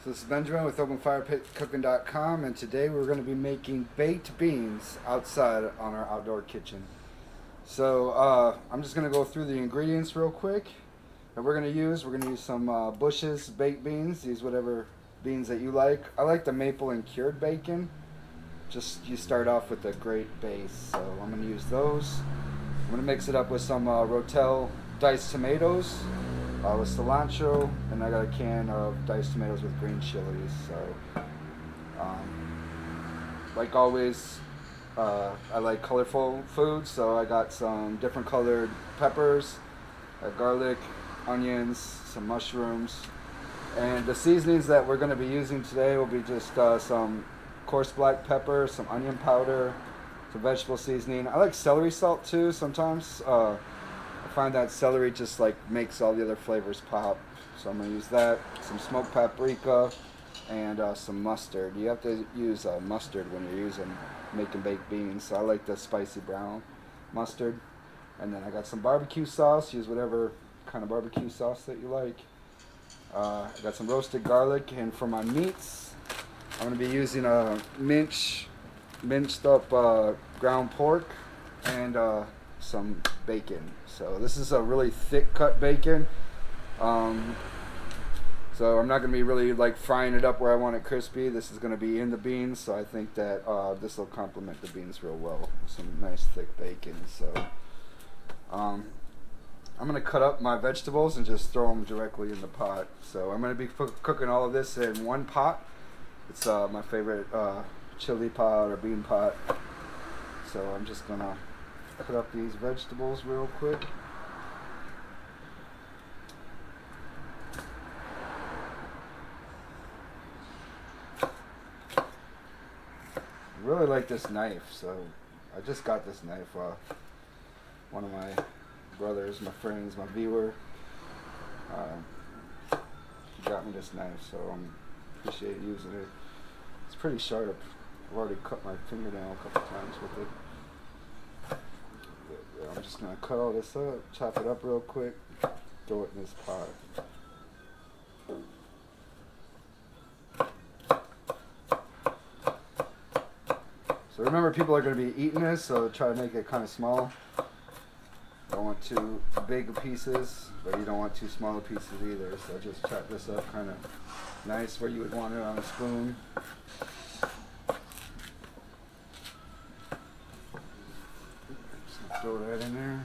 So this is Benjamin with OpenFirepitCooking.com, and today we're going to be making baked beans outside on our outdoor kitchen. So I'm just going to go through the ingredients real quick that we're going to use. We're going to use some Bush's baked beans. Use whatever beans that you like. I like the maple and cured bacon. Just you start off with a great base, so I'm going to use those. I'm going to mix it up with some Rotel diced tomatoes. With cilantro, and I got a can of diced tomatoes with green chilies. So, like always, I like colorful foods, so I got some different colored peppers, garlic, onions, some mushrooms, and the seasonings that we're going to be using today will be just some coarse black pepper, some onion powder, some vegetable seasoning. I like celery salt too sometimes. I find that celery just like makes all the other flavors pop. So I'm going to use that, some smoked paprika, and some mustard. You have to use mustard when you're making baked beans. So I like the spicy brown mustard. And then I got some barbecue sauce. Use whatever kind of barbecue sauce that you like. I got some roasted garlic, and for my meats, I'm going to be using a minced up ground pork and some bacon. So this is a really thick cut bacon. So I'm not going to be really like frying it up where I want it crispy. This is going to be in the beans, so I think that this will complement the beans real well. Some nice thick bacon. So I'm going to cut up my vegetables and just throw them directly in the pot. So I'm going to be cooking all of this in one pot. It's my favorite chili pot or bean pot. So I'm just going to cut up these vegetables real quick. I really like this knife, so I just got this knife off one of my brothers, my friends, my viewer. He got me this knife, so I appreciate using it. It's pretty sharp. I've already cut my fingernail a couple times with it. I'm just going to cut all this up, chop it up real quick, throw it in this pot. So remember, people are going to be eating this, so try to make it kind of small. Don't want too big pieces, but you don't want too small pieces either. So just chop this up kind of nice where you would want it on a spoon. Throw that in there.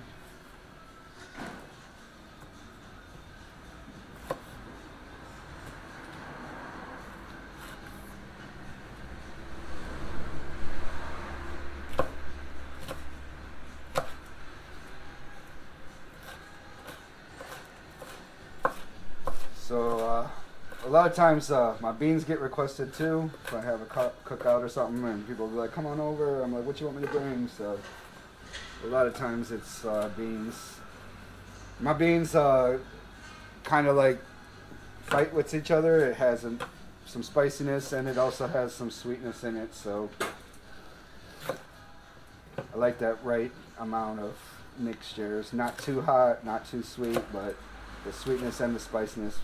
So a lot of times my beans get requested too. If I have a cookout or something and people will be like, come on over. I'm like, what you want me to bring? So a lot of times it's beans. My beans kind of like fight with each other. It has some spiciness and it also has some sweetness in it. So I like that right amount of mixtures. Not too hot, not too sweet, but the sweetness and the spiciness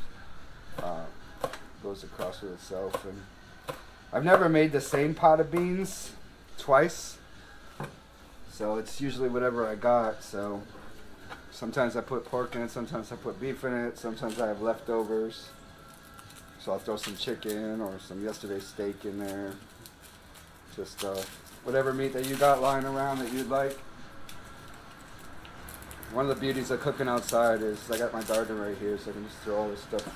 goes across with itself. And I've never made the same pot of beans twice. So it's usually whatever I got. So sometimes I put pork in it, sometimes I put beef in it, sometimes I have leftovers. So I'll throw some chicken or some yesterday's steak in there. Just whatever meat that you got lying around that you'd like. One of the beauties of cooking outside is I got my garden right here, so I can just throw all this stuff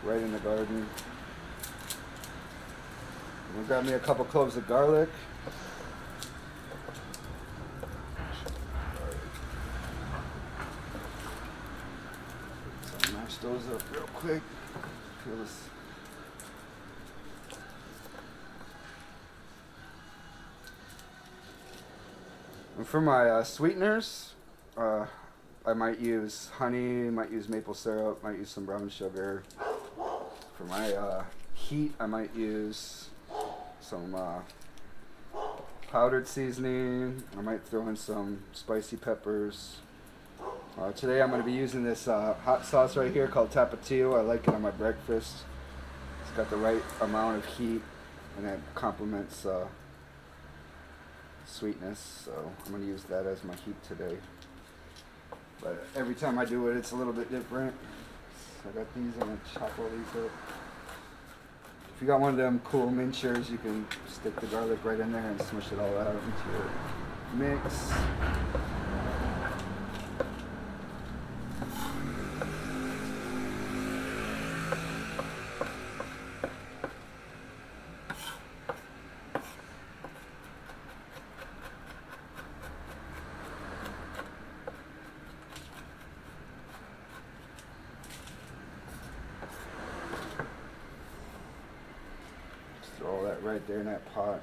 right in the garden. I'm gonna grab me a couple cloves of garlic. Mash those up real quick. Feel this. And for my sweeteners, I might use honey, might use maple syrup, might use some brown sugar. For my heat, I might use some powdered seasoning. I might throw in some spicy peppers. Today I'm going to be using this hot sauce right here called Tapatio. I like it on my breakfast. got the right amount of heat, and that complements sweetness. So I'm gonna use that as my heat today. But every time I do it, it's a little bit different. So I got these. I'm gonna chop all these up. If you got one of them cool minchers, you can stick the garlic right in there and smush it all out into your mix. Throw all that right there in that pot.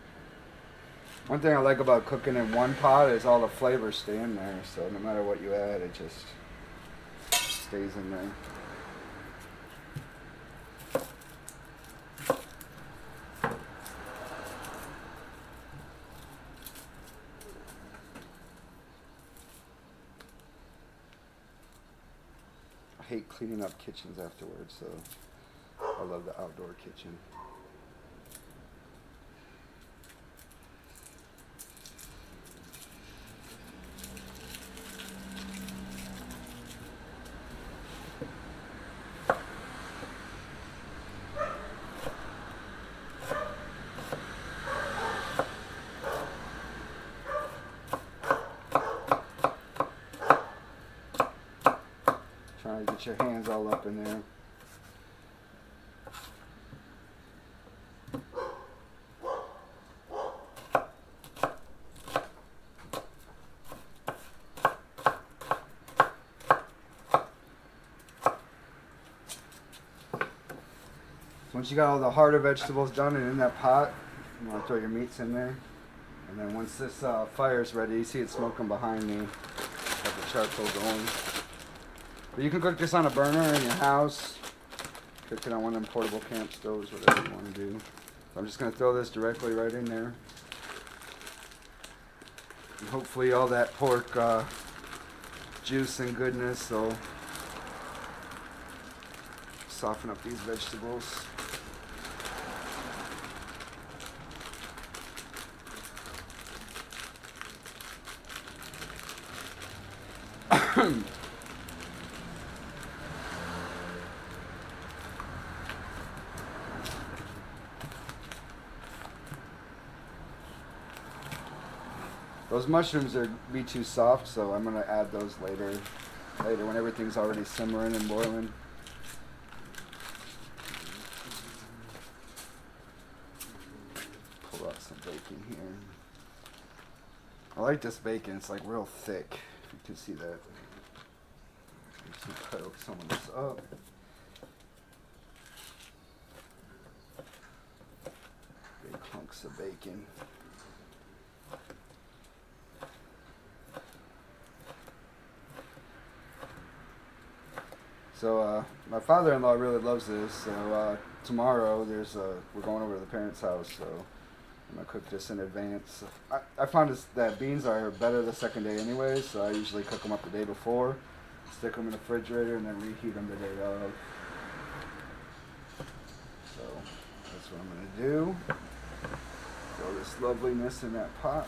One thing I like about cooking in one pot is all the flavors stay in there, so no matter what you add, it just stays in there. I hate cleaning up kitchens afterwards, so I love the outdoor kitchen. Trying to get your hands all up in there. Once you got all the harder vegetables done and in that pot, you want to throw your meats in there. And then once this fire's ready, you see it smoking behind me. Got the charcoal going. But you can cook this on a burner in your house. Cook it on one of them portable camp stoves, whatever you want to do. So I'm just going to throw this directly right in there. And hopefully all that pork juice and goodness will soften up these vegetables. Those mushrooms are be too soft, so I'm gonna add those later when everything's already simmering and boiling. Pull out some bacon here. I like this bacon, it's like real thick, if you can see that. Cut some of this up. Big hunks of bacon. So my father-in-law really loves this. So tomorrow we're going over to the parents' house. So I'm gonna cook this in advance. I found that beans are better the second day anyway. So I usually cook them up the day before, stick them in the refrigerator, and then reheat them the day of. So that's what I'm gonna do. Throw this loveliness in that pot.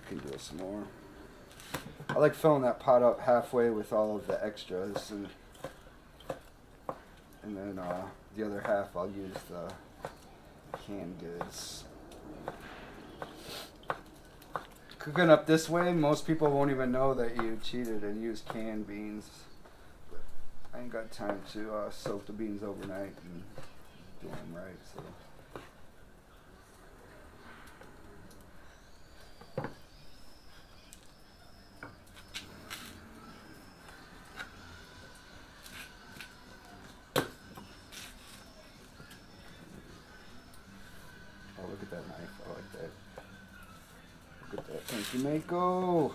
Can do some more. I like filling that pot up halfway with all of the extras, and then the other half I'll use the canned goods. Cooking up this way, most people won't even know that you cheated and used canned beans. But I ain't got time to soak the beans overnight and do them right, so. Look at that knife. I like that. Look at that. Thank you, Mako.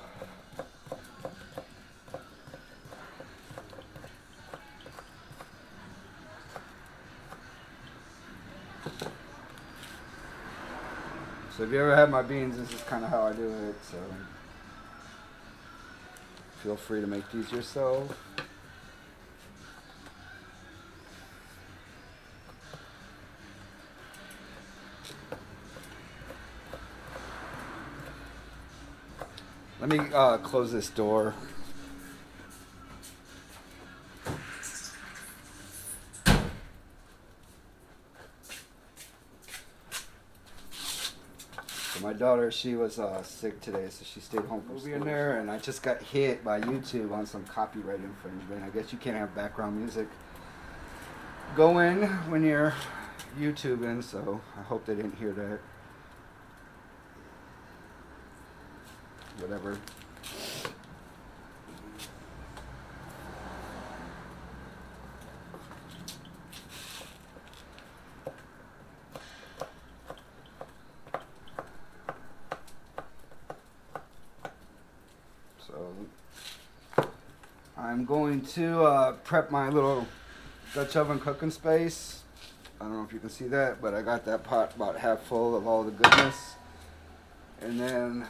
So if you ever had my beans, this is kind of how I do it. So feel free to make these yourself. Let me close this door. So my daughter, she was sick today, so she stayed home from school. In there, and I just got hit by YouTube on some copyright infringement. I guess you can't have background music going when you're YouTubing, so I hope they didn't hear that. Whatever. So I'm going to prep my little Dutch oven cooking space. I don't know if you can see that, but I got that pot about half full of all the goodness. And then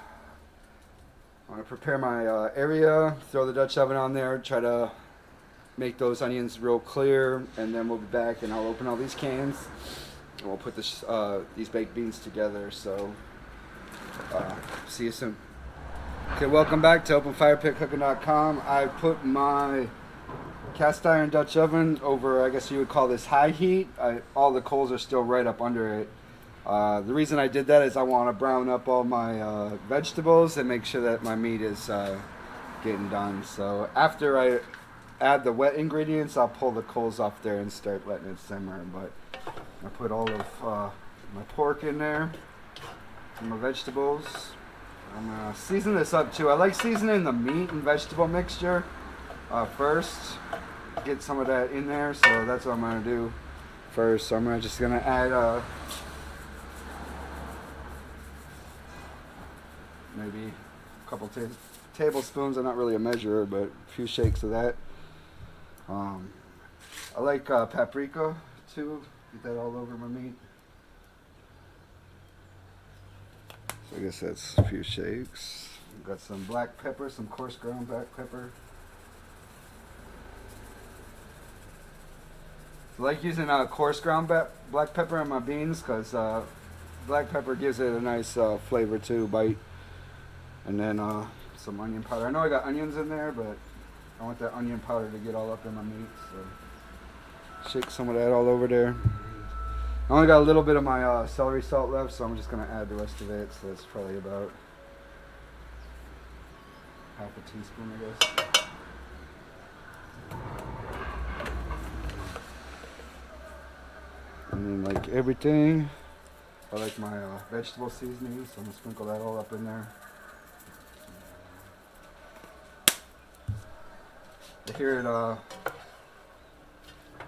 I'm going to prepare my area, throw the Dutch oven on there, try to make those onions real clear, and then we'll be back and I'll open all these cans and we'll put these baked beans together. So see you soon. Okay, welcome back to OpenFirepitCooking.com. I put my cast iron Dutch oven over, I guess you would call this high heat. All the coals are still right up under it. The reason I did that is I want to brown up all my vegetables and make sure that my meat is getting done. So after I add the wet ingredients, I'll pull the coals off there and start letting it simmer. But I put all of my pork in there and my vegetables. I'm going to season this up too. I like seasoning the meat and vegetable mixture first. Get some of that in there, so that's what I'm going to do first. So I'm just going to add maybe a couple tablespoons. I'm not really a measurer, but a few shakes of that. I like paprika too. Get that all over my meat. So I guess that's a few shakes. Got some black pepper, some coarse ground black pepper. I like using coarse ground black pepper on my beans because black pepper gives it a nice flavor too, bite. And then some onion powder. I know I got onions in there, but I want that onion powder to get all up in my meat. So shake some of that all over there. I only got a little bit of my celery salt left, so I'm just going to add the rest of it. So that's probably about half a teaspoon, I guess. And then like everything, I like my vegetable seasoning, so I'm going to sprinkle that all up in there. I hear it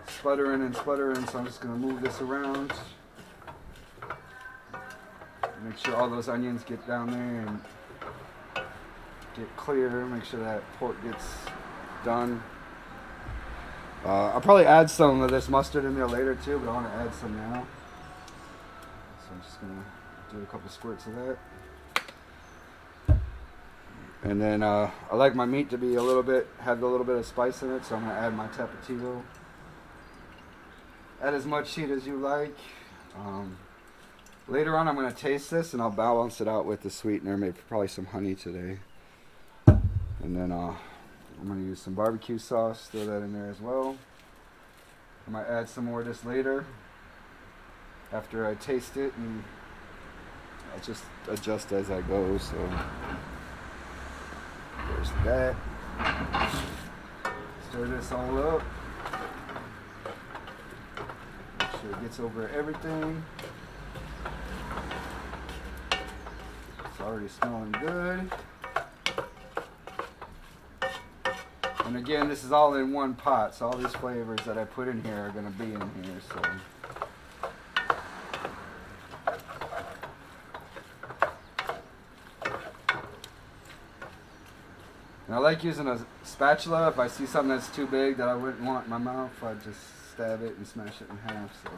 sputtering and sputtering, so I'm just going to move this around. Make sure all those onions get down there and get clear. Make sure that pork gets done. I'll probably add some of this mustard in there later too, but I want to add some now. So I'm just going to do a couple squirts of that. And then I like my meat to be have a little bit of spice in it, so I'm going to add my tapatio. Add as much heat as you like. Later on I'm going to taste this and I'll balance it out with the sweetener, maybe probably some honey today. And then I'm going to use some barbecue sauce, throw that in there as well. I might add some more of this later after I taste it, and I'll just adjust as I go. So there's that. Stir this all up. Make sure it gets over everything. It's already smelling good. And again, this is all in one pot, so all these flavors that I put in here are going to be in here. So and I like using a spatula. If I see something that's too big that I wouldn't want in my mouth, I just stab it and smash it in half. So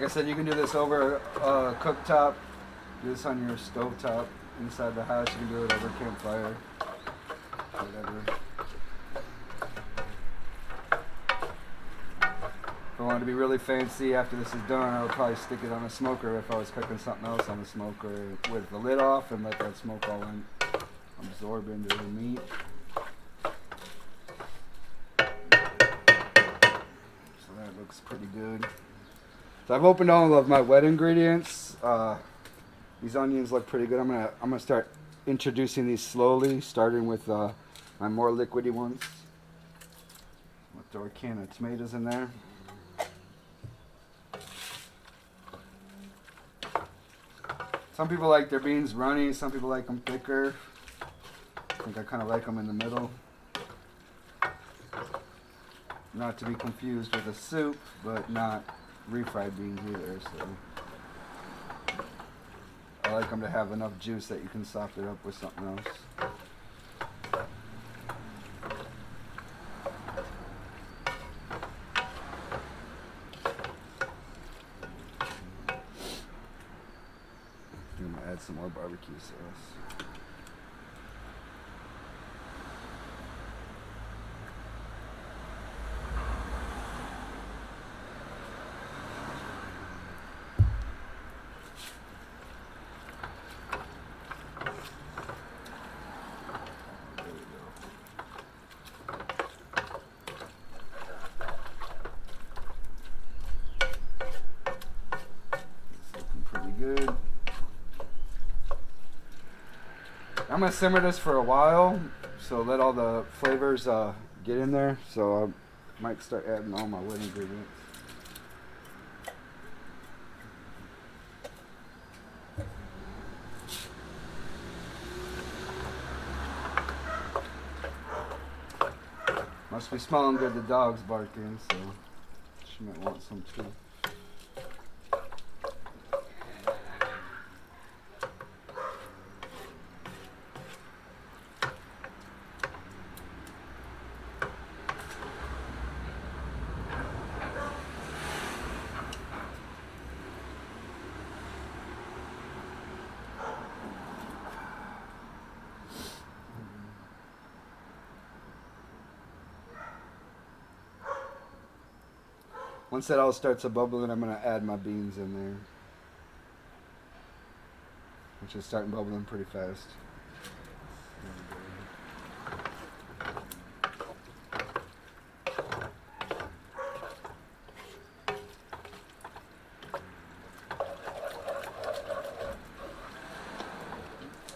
Like I said, you can do this over a cooktop, do this on your stove top inside the house. You can do it over campfire, whatever. If I wanted to be really fancy after this is done, I would probably stick it on a smoker if I was cooking something else on the smoker with the lid off and let that smoke all absorb into the meat. So that looks pretty good. So I've opened all of my wet ingredients. These onions look pretty good. I'm gonna start introducing these slowly, starting with my more liquidy ones. I'll throw a can of tomatoes in there. Some people like their beans runny, some people like them thicker. I think I kind of like them in the middle. Not to be confused with a soup, but not refried beans either. So I like them to have enough juice that you can soften it up with something else. I'm gonna add some more barbecue sauce. Good. I'm gonna simmer this for a while, so let all the flavors get in there. So I might start adding all my wet ingredients. Must be smelling good. The dog's barking, so she might want some too. Once that all starts bubbling, I'm going to add my beans in there, which is starting bubbling pretty fast.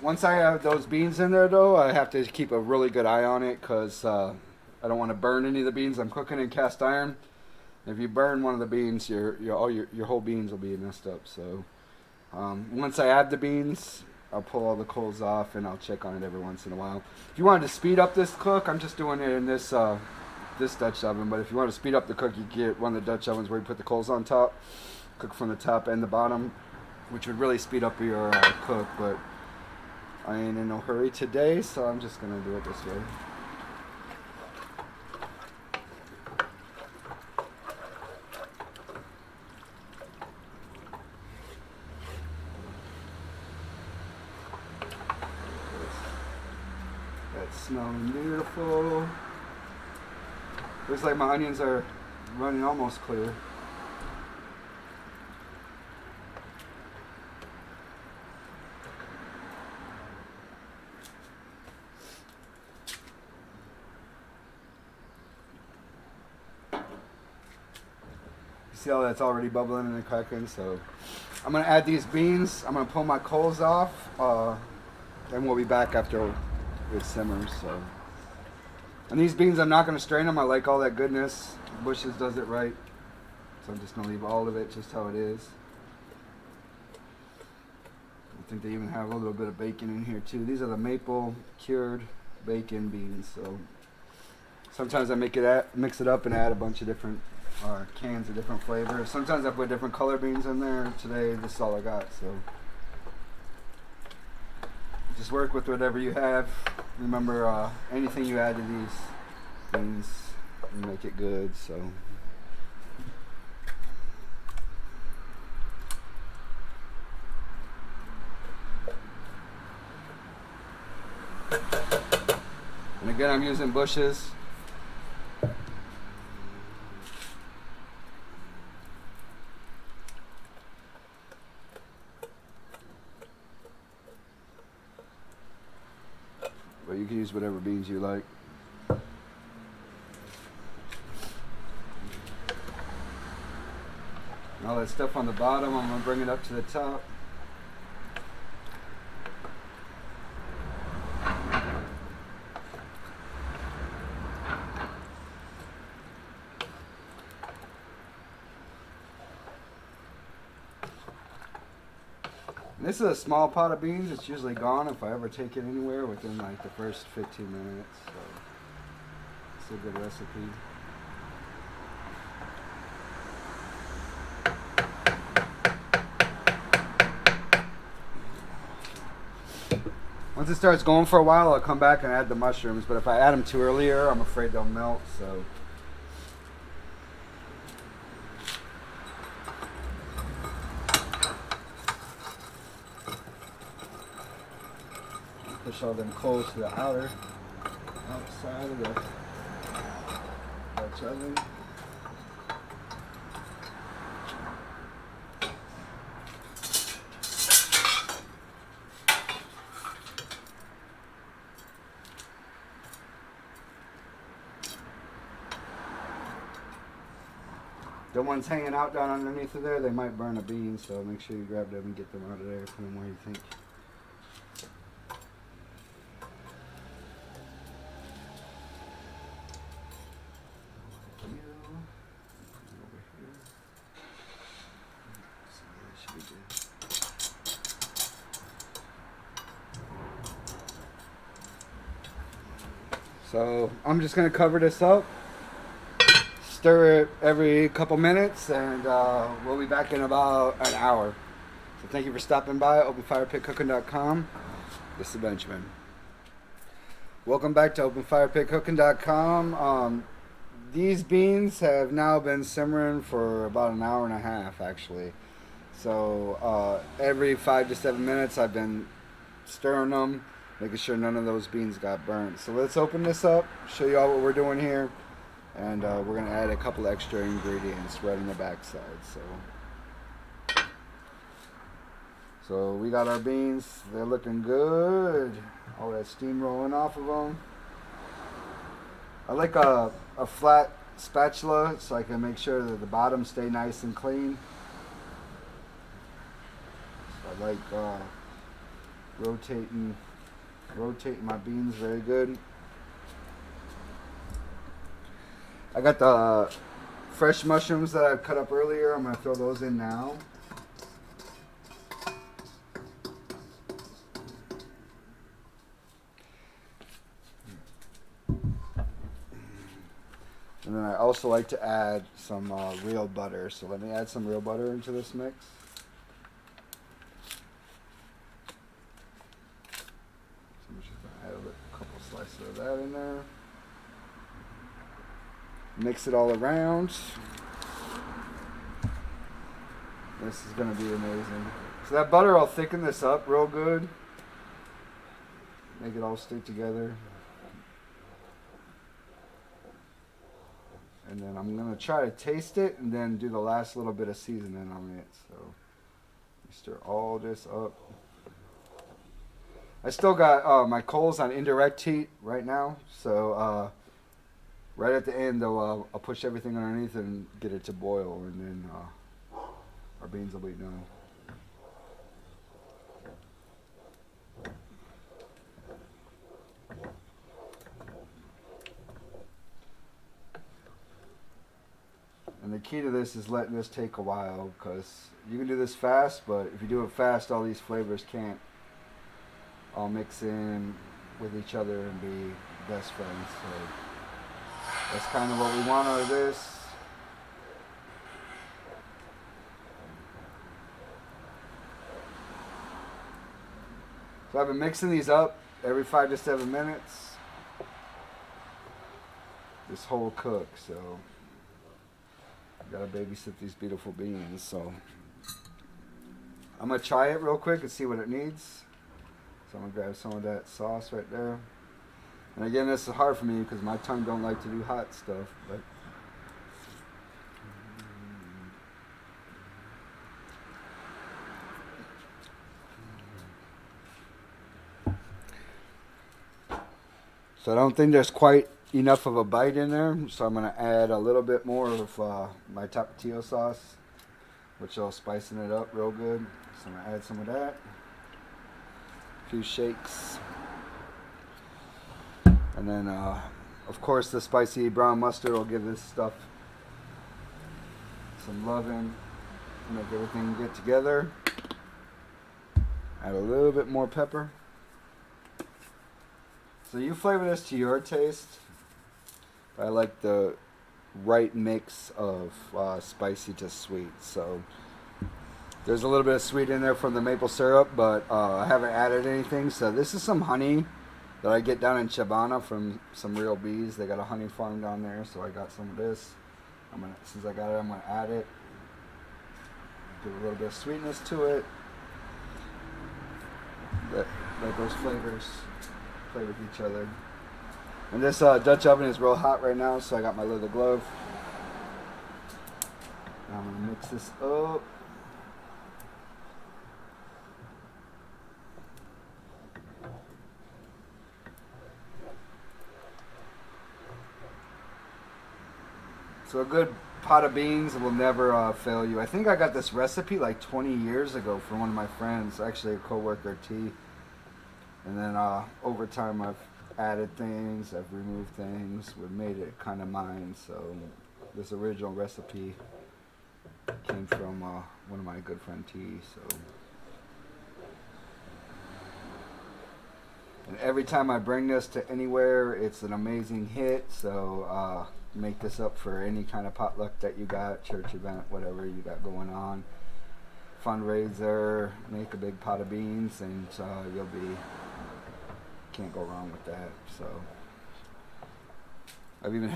Once I have those beans in there, though, I have to keep a really good eye on it because I don't want to burn any of the beans. I'm cooking in cast iron. If you burn one of the beans, your whole beans will be messed up. So once I add the beans, I'll pull all the coals off and I'll check on it every once in a while. If you wanted to speed up this cook, I'm just doing it in this Dutch oven. But if you want to speed up the cook, you get one of the Dutch ovens where you put the coals on top, cook from the top and the bottom, which would really speed up your cook. But I ain't in no hurry today, so I'm just gonna do it this way. Smelling beautiful. Looks like my onions are running almost clear. You see how that's already bubbling and cracking? So I'm gonna add these beans. I'm gonna pull my coals off, and we'll be back after it simmers. So, and these beans, I'm not going to strain them. I like all that goodness. Bush's does it right, so I'm just going to leave all of it just how it is. I think they even have a little bit of bacon in here too. These are the maple cured bacon beans. So sometimes I mix it up and add a bunch of different cans of different flavors. Sometimes I put different color beans in there. Today this is all I got. So just work with whatever you have. Remember, anything you add to these beans, you make it good. So And again, I'm using bushes. But you can use whatever beans you like. And all that stuff on the bottom, I'm going to bring it up to the top. And this is a small pot of beans. It's usually gone if I ever take it anywhere within like the first 15 minutes. So it's a good recipe. Once it starts going for a while, I'll come back and add the mushrooms. But if I add them too earlier, I'm afraid they'll melt. So push all them coals to the outside of the Dutch oven. The ones hanging out down underneath of there, they might burn a bean, so make sure you grab them and get them out of there. Put them where you think. So I'm just going to cover this up, stir it every couple minutes, and we'll be back in about an hour. So thank you for stopping by, openfirepitcooking.com. This is Benjamin. Welcome back to openfirepitcooking.com. These beans have now been simmering for about an hour and a half, actually. So every 5 to 7 minutes I've been stirring them, making sure none of those beans got burnt. So let's open this up, show you all what we're doing here, and we're going to add a couple extra ingredients right on the backside. So we got our beans, they're looking good. All that steam rolling off of them. I like a flat spatula so I can make sure that the bottom stay nice and clean. So I like rotating my beans very good. I got the fresh mushrooms that I cut up earlier. I'm going to throw those in now. And then I also like to add some real butter. So let me add some real butter into this mix. So I'm just going to add a couple slices of that in there. Mix it all around. This is going to be amazing. So that butter, I'll thicken this up real good. Make it all stick together. And then I'm going to try to taste it and then do the last little bit of seasoning on it. So stir all this up. I still got my coals on indirect heat right now. So right at the end, though, I'll push everything underneath and get it to boil. And then our beans will be done. And the key to this is letting this take a while, because you can do this fast, but if you do it fast, all these flavors can't all mix in with each other and be best friends. So that's kind of what we want out of this. So I've been mixing these up every 5 to 7 minutes. This whole cook, so gotta babysit these beautiful beans. So I'm gonna try it real quick and see what it needs. So I'm gonna grab some of that sauce right there. And again, this is hard for me because my tongue don't like to do hot stuff. But so I don't think there's quite enough of a bite in there. So I'm gonna add a little bit more of my tapatio sauce, which will spicing it up real good. So I'm gonna add some of that. A few shakes. And then, of course, the spicy brown mustard will give this stuff some loving. Make everything get together. Add a little bit more pepper. So you flavor this to your taste. I like the right mix of spicy to sweet. So there's a little bit of sweet in there from the maple syrup, but I haven't added anything. So this is some honey that I get down in Chabana from some real bees. They got a honey farm down there, so I got some of this. Since I got it, I'm gonna add it. Give a little bit of sweetness to it. Let those flavors play with each other. And this Dutch oven is real hot right now, so I got my leather glove. Now I'm gonna mix this up. So a good pot of beans will never fail you. I think I got this recipe like 20 years ago from one of my friends, actually a coworker, T. And then over time I've added things, I've removed things, we've made it kind of mine. So this original recipe came from one of my good friend T. So, and every time I bring this to anywhere, it's an amazing hit. So make this up for any kind of potluck that you got, church event, whatever you got going on, fundraiser. Make a big pot of beans, and can't go wrong with that. So I've even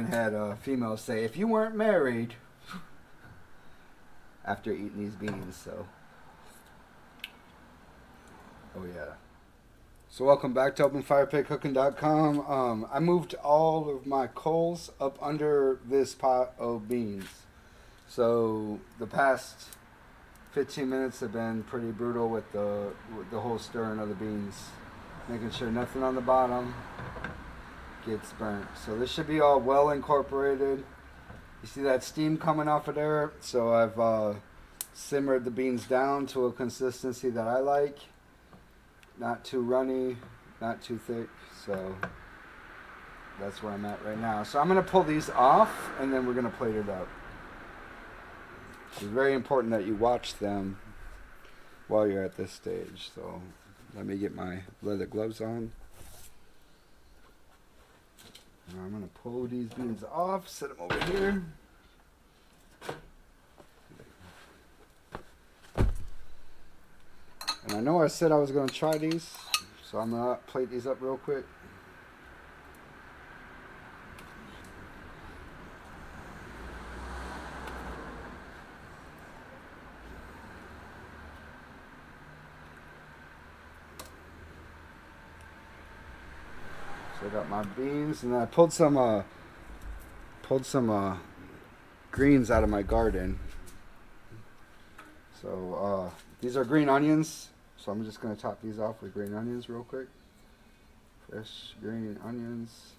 had females say, if you weren't married, after eating these beans. So, oh yeah. So welcome back to OpenFirePitCooking.com. I moved all of my coals up under this pot of beans. So the past 15 minutes have been pretty brutal with the whole stirring of the beans. Making sure nothing on the bottom gets burnt. So this should be all well incorporated. You see that steam coming off of there? So I've simmered the beans down to a consistency that I like. Not too runny, not too thick. So that's where I'm at right now. So I'm going to pull these off, and then we're going to plate it up. It's very important that you watch them while you're at this stage. So let me get my leather gloves on. Now I'm going to pull these beans off, set them over here. And I know I said I was going to try these, so I'm going to plate these up real quick. So I got my beans, and I pulled some greens out of my garden. So these are green onions. So I'm just going to top these off with green onions real quick. Fresh green onions.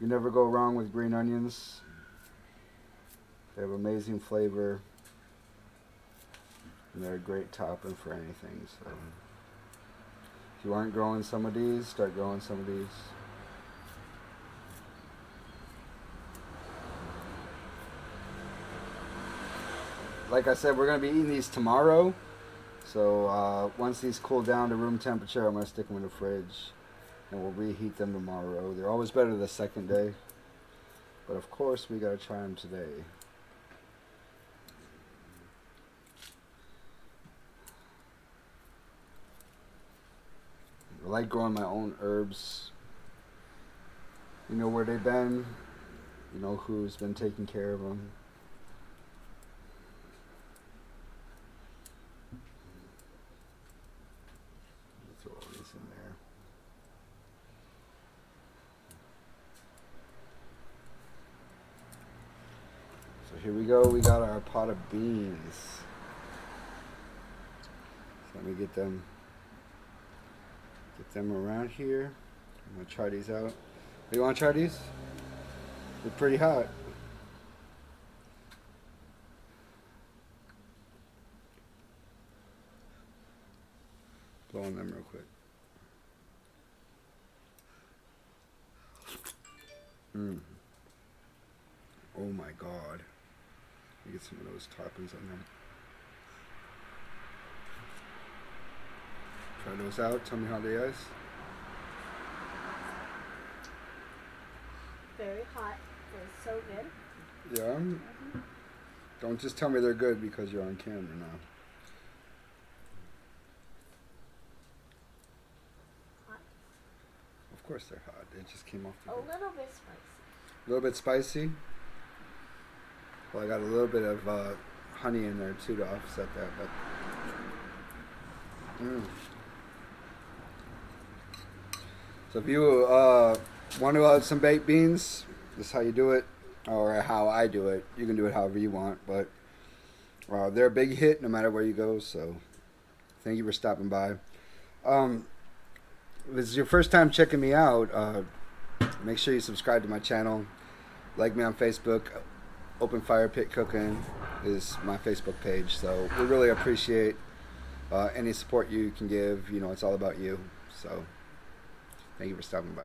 You never go wrong with green onions. They have amazing flavor. And they're a great topping for anything. So if you aren't growing some of these, start growing some of these. Like I said, we're going to be eating these tomorrow. So once these cool down to room temperature, I'm going to stick them in the fridge. And we'll reheat them tomorrow. They're always better the second day. But of course, we got to try them today. I like growing my own herbs. You know where they've been. You know who's been taking care of them. Throw all these in there. So here we go. We got our pot of beans. So let me get them around here. I'm gonna try these out. You want to try these? They're pretty hot. Blowing them real quick. Oh my god. Let me get some of those toppings on them. Try those out. Tell me how they is. Very hot. They're so good. Yeah? Mm-hmm. Don't just tell me they're good because you're on camera now. Hot. Of course they're hot. They just came off the A grill. little bit spicy. A little bit spicy. Well, I got a little bit of honey in there too to offset that. But so if you want to have some baked beans, this is how you do it, or how I do it. You can do it however you want, but they're a big hit no matter where you go. So thank you for stopping by. If this is your first time checking me out, make sure you subscribe to my channel. Like me on Facebook. Open Firepit Cooking is my Facebook page. So we really appreciate any support you can give. You know, it's all about you. So thank you for stopping by.